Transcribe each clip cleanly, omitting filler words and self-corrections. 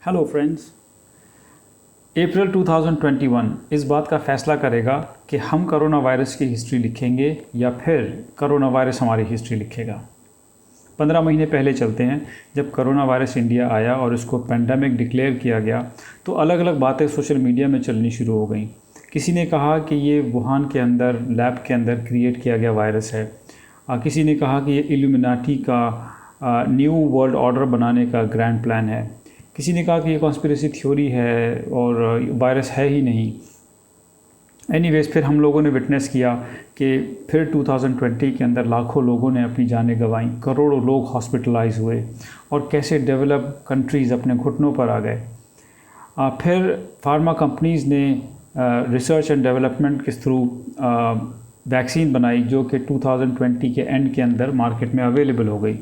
Hello friends. अप्रैल 2021 इस बात का फ़ैसला करेगा कि हम कोरोना वायरस की हिस्ट्री लिखेंगे या फिर कोरोना वायरस हमारी हिस्ट्री लिखेगा। 15 महीने पहले चलते हैं, जब कोरोना वायरस इंडिया आया और इसको पेंडेमिक डिक्लेयर किया गया तो अलग अलग बातें सोशल मीडिया में चलनी शुरू हो गई। किसी ने कहा कि ये वुहान के अंदर लैब के अंदर क्रिएट किया गया वायरस है। किसी ने कहा कि ये इल्यूमिनाटी का न्यू वर्ल्ड ऑर्डर बनाने का ग्रैंड प्लान है। किसी ने कहा कि ये कॉन्स्पिरेसी थ्योरी है और वायरस है ही नहीं। एनीवेज फिर हम लोगों ने विटनेस किया कि फिर 2020 के अंदर लाखों लोगों ने अपनी जानें गंवाईं, करोड़ों लोग हॉस्पिटलाइज हुए और कैसे डेवलप कंट्रीज़ अपने घुटनों पर आ गए। फिर फार्मा कंपनीज़ ने रिसर्च एंड डेवलपमेंट के थ्रू वैक्सीन बनाई जो कि 2020 के एंड के अंदर मार्केट में अवेलेबल हो गई।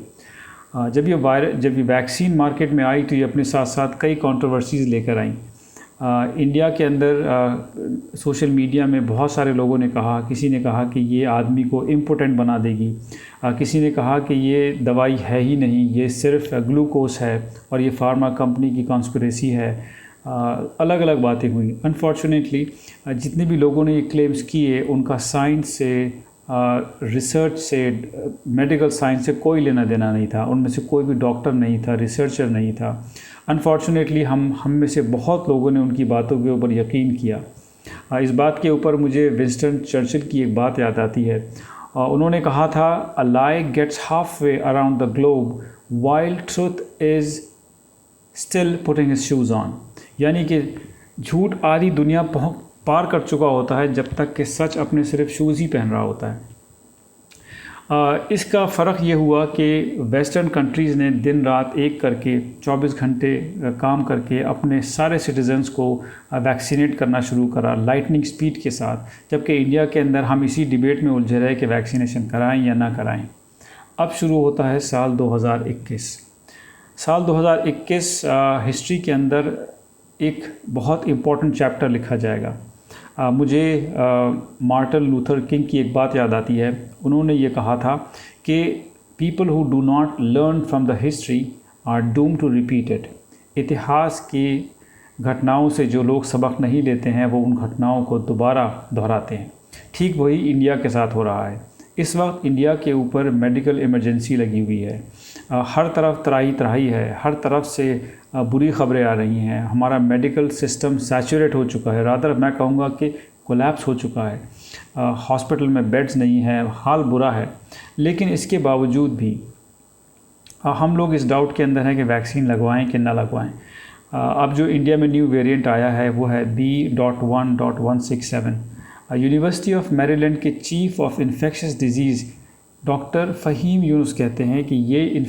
जब ये वैक्सीन मार्केट में आई तो ये अपने साथ साथ कई कंट्रोवर्सीज़ लेकर आई। इंडिया के अंदर सोशल मीडिया में बहुत सारे लोगों ने कहा, किसी ने कहा कि ये आदमी को इम्पोटेंट बना देगी, किसी ने कहा कि ये दवाई है ही नहीं, ये सिर्फ ग्लूकोज है और ये फार्मा कंपनी की कॉन्स्पिरेसी है। अलग अलग बातें हुई। अनफॉर्चुनेटली जितने भी लोगों ने ये क्लेम्स किए उनका साइंस से रिसर्च से मेडिकल साइंस से कोई लेना देना नहीं था। उनमें से कोई भी डॉक्टर नहीं था, रिसर्चर नहीं था। अनफॉर्चुनेटली हम में से बहुत लोगों ने उनकी बातों के ऊपर यकीन किया। इस बात के ऊपर मुझे विंस्टन चर्चिल की एक बात याद आती है। उन्होंने कहा था, a lie gets half way around the globe while truth is still putting his shoes on. यानी कि झूठ आधी दुनिया पार कर चुका होता है जब तक कि सच अपने सिर्फ शूज़ ही पहन रहा होता है। इसका फ़र्क ये हुआ कि वेस्टर्न कंट्रीज़ ने दिन रात एक करके 24 घंटे काम करके अपने सारे सिटीजन्स को वैक्सीनेट करना शुरू करा लाइटनिंग स्पीड के साथ, जबकि इंडिया के अंदर हम इसी डिबेट में उलझे रहे कि वैक्सीनेशन कराएं या ना कराएं। अब शुरू होता है साल 2021। साल 2021 हिस्ट्री के अंदर एक बहुत इम्पॉर्टेंट चैप्टर लिखा जाएगा। मुझे मार्टिन लूथर किंग की एक बात याद आती है। उन्होंने ये कहा था कि people who do not learn from the history are doom to repeat it. इतिहास की घटनाओं से जो लोग सबक नहीं लेते हैं वो उन घटनाओं को दोबारा दोहराते हैं। ठीक वही इंडिया के साथ हो रहा है। इस वक्त इंडिया के ऊपर मेडिकल इमरजेंसी लगी हुई है। हर तरफ त्राही त्राही है, हर तरफ से बुरी ख़बरें आ रही हैं। हमारा मेडिकल सिस्टम सैचुरेट हो चुका है, रादर मैं कहूँगा कि कोलैप्स हो चुका है। हॉस्पिटल में बेड्स नहीं हैं, हाल बुरा है। लेकिन इसके बावजूद भी हम लोग इस डाउट के अंदर हैं कि वैक्सीन लगवाएं कि ना लगवाएं। अब जो इंडिया में न्यू वेरिएंट आया है वो है B.1.167। यूनिवर्सिटी ऑफ मैरीलैंड के chief of infectious disease doctor Faheem Yunus कहते हैं कि ये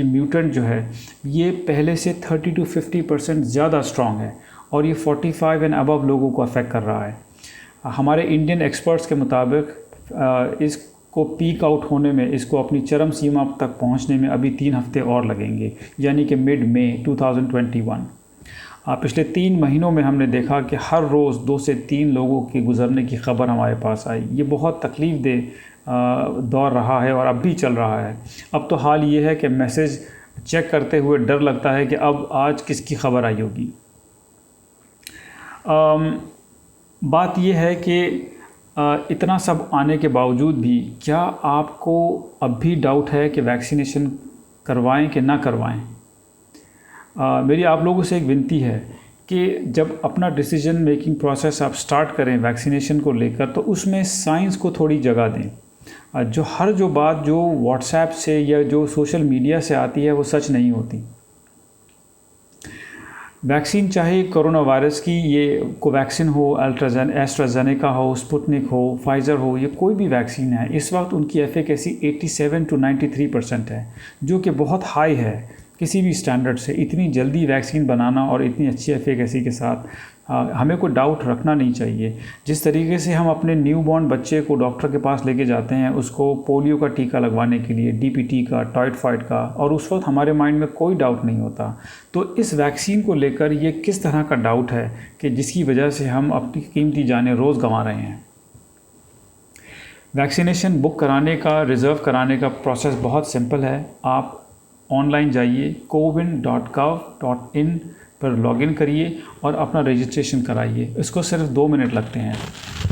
म्यूटेंट जो है ये पहले से 30 to 50% ज़्यादा स्ट्रॉन्ग है और ये 45 एंड अबव लोगों को अफेक्ट कर रहा है। हमारे इंडियन एक्सपर्ट्स के मुताबिक इसको पीक आउट होने में, इसको अपनी चरम सीमा तक पहुंचने में अभी 3 हफ्ते और लगेंगे, यानी कि मिड मई 2021। पिछले 3 महीनों में हमने देखा कि हर रोज़ 2 से 3 लोगों के गुजरने की ख़बर हमारे पास आई। ये बहुत तकलीफ़ दे दौर रहा है और अब भी चल रहा है। अब तो हाल ये है कि मैसेज चेक करते हुए डर लगता है कि अब आज किसकी ख़बर आई होगी। बात यह है कि इतना सब आने के बावजूद भी क्या आपको अब भी डाउट है कि वैक्सीनेशन करवाएं कि ना करवाएं? मेरी आप लोगों से एक विनती है कि जब अपना डिसीजन मेकिंग प्रोसेस आप स्टार्ट करें वैक्सीनेशन को लेकर तो उसमें साइंस को थोड़ी जगह दें। जो बात जो व्हाट्सएप से या जो सोशल मीडिया से आती है वो सच नहीं होती। वैक्सीन चाहे कोरोना वायरस की, ये कोवैक्सीन हो, एस्ट्राजेनेका हो, स्पुतनिक हो, फाइज़र हो, ये कोई भी वैक्सीन है, इस वक्त उनकी एफिकेसी 87 to 93% है, जो कि बहुत हाई है किसी भी स्टैंडर्ड से। इतनी जल्दी वैक्सीन बनाना और इतनी अच्छी एफिकेसी के साथ हमें कोई डाउट रखना नहीं चाहिए। जिस तरीके से हम अपने न्यूबॉर्न बच्चे को डॉक्टर के पास लेके जाते हैं उसको पोलियो का टीका लगवाने के लिए, डीपीटी का, टाइफाइड का, और उस वक्त हमारे माइंड में कोई डाउट नहीं होता, तो इस वैक्सीन को लेकर ये किस तरह का डाउट है कि जिसकी वजह से हम अपनी कीमती जानें रोज़ गंवा रहे हैं। वैक्सीनेशन बुक कराने का, रिज़र्व कराने का प्रोसेस बहुत सिंपल है। आप ऑनलाइन जाइए, cowin.gov.in पर लॉगिन करिए और अपना रजिस्ट्रेशन कराइए। इसको सिर्फ 2 मिनट लगते हैं।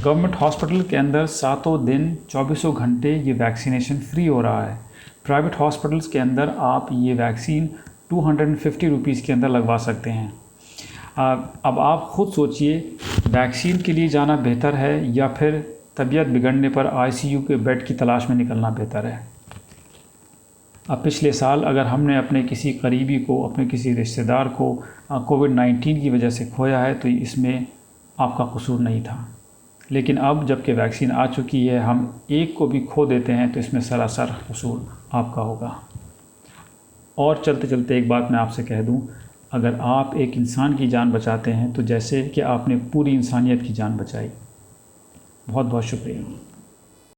गवर्नमेंट हॉस्पिटल के अंदर 7 दिन 24 घंटे ये वैक्सीनेशन फ्री हो रहा है। प्राइवेट हॉस्पिटल्स के अंदर आप ये वैक्सीन 250 रुपीज़ के अंदर लगवा सकते हैं। अब आप ख़ुद सोचिए, वैक्सीन के लिए जाना बेहतर है या फिर तबीयत बिगड़ने पर आईसीयू के बेड की तलाश में निकलना बेहतर है। अब पिछले साल अगर हमने अपने किसी करीबी को, अपने किसी रिश्तेदार को कोविड-19 की वजह से खोया है तो इसमें आपका कसूर नहीं था। लेकिन अब जबकि वैक्सीन आ चुकी है, हम एक को भी खो देते हैं तो इसमें सरासर कसूर आपका होगा। और चलते चलते एक बात मैं आपसे कह दूं, अगर आप एक इंसान की जान बचाते हैं तो जैसे कि आपने पूरी इंसानियत की जान बचाई। बहुत बहुत शुक्रिया।